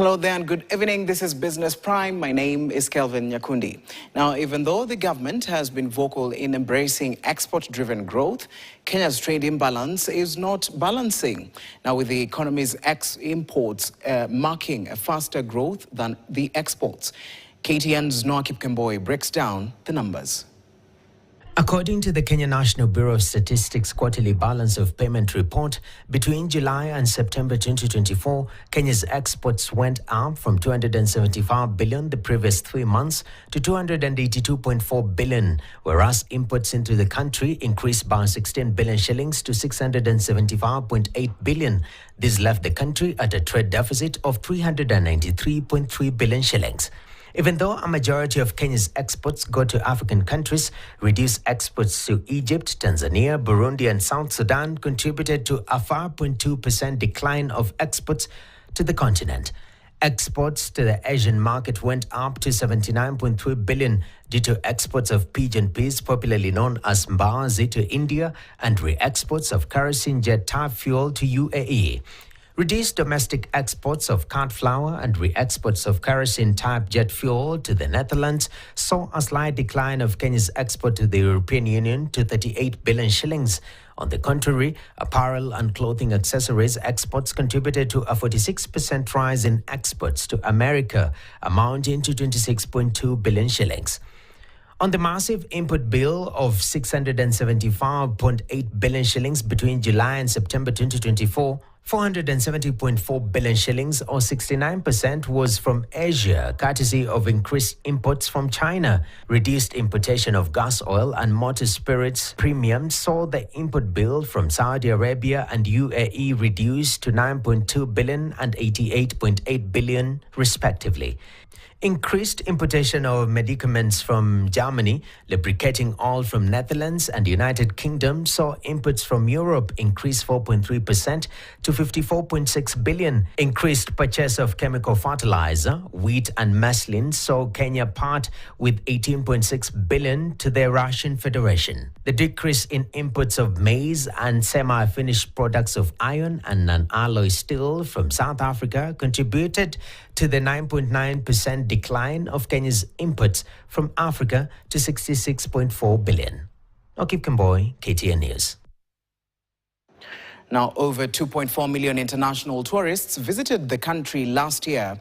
Hello there and good evening. This is Business Prime. My name is Kelvin Nyakundi. Now, even though the government has been vocal in embracing export-driven growth, Kenya's trade imbalance is not balancing. Now, with the economy's imports marking a faster growth than the exports. KTN's Noah Kipkemboi breaks down the numbers. According to the Kenya National Bureau of Statistics quarterly balance of payment report, between July and September 2024, Kenya's exports went up from 275 billion the previous 3 months to 282.4 billion, whereas imports into the country increased by 16 billion shillings to 675.8 billion. This left the country at a trade deficit of 393.3 billion shillings. Even though a majority of Kenya's exports go to African countries, reduced exports to Egypt, Tanzania, Burundi and South Sudan contributed to a 5.2% decline of exports to the continent. Exports to the Asian market went up to 79.3 billion due to exports of pigeon peas, popularly known as mbaazi, to India and re-exports of kerosene jet type fuel to UAE. Reduced domestic exports of cod flour and re-exports of kerosene-type jet fuel to the Netherlands saw a slight decline of Kenya's export to the European Union to 38 billion shillings. On the contrary, apparel and clothing accessories exports contributed to a 46% rise in exports to America, amounting to 26.2 billion shillings. On the massive input bill of 675.8 billion shillings between July and September 2024, 470.4 billion shillings or 69% was from Asia, courtesy of increased imports from China. Reduced importation of gas oil and motor spirits premiums saw the input bill from Saudi Arabia and UAE reduced to 9.2 billion and 88.8 billion respectively. Increased importation of medicaments from Germany, lubricating oil from Netherlands and United Kingdom saw imports from Europe increase 4.3% to 54.6 billion. Increased purchase of chemical fertilizer, wheat and muslin saw Kenya part with 18.6 billion to the Russian Federation. The decrease in imports of maize and semi-finished products of iron and non-alloy steel from South Africa contributed to the 9.9% decline of Kenya's imports from Africa to 66.4 billion. Noah Kipkemboi, KTN News. Now, over 2.4 million international tourists visited the country last year.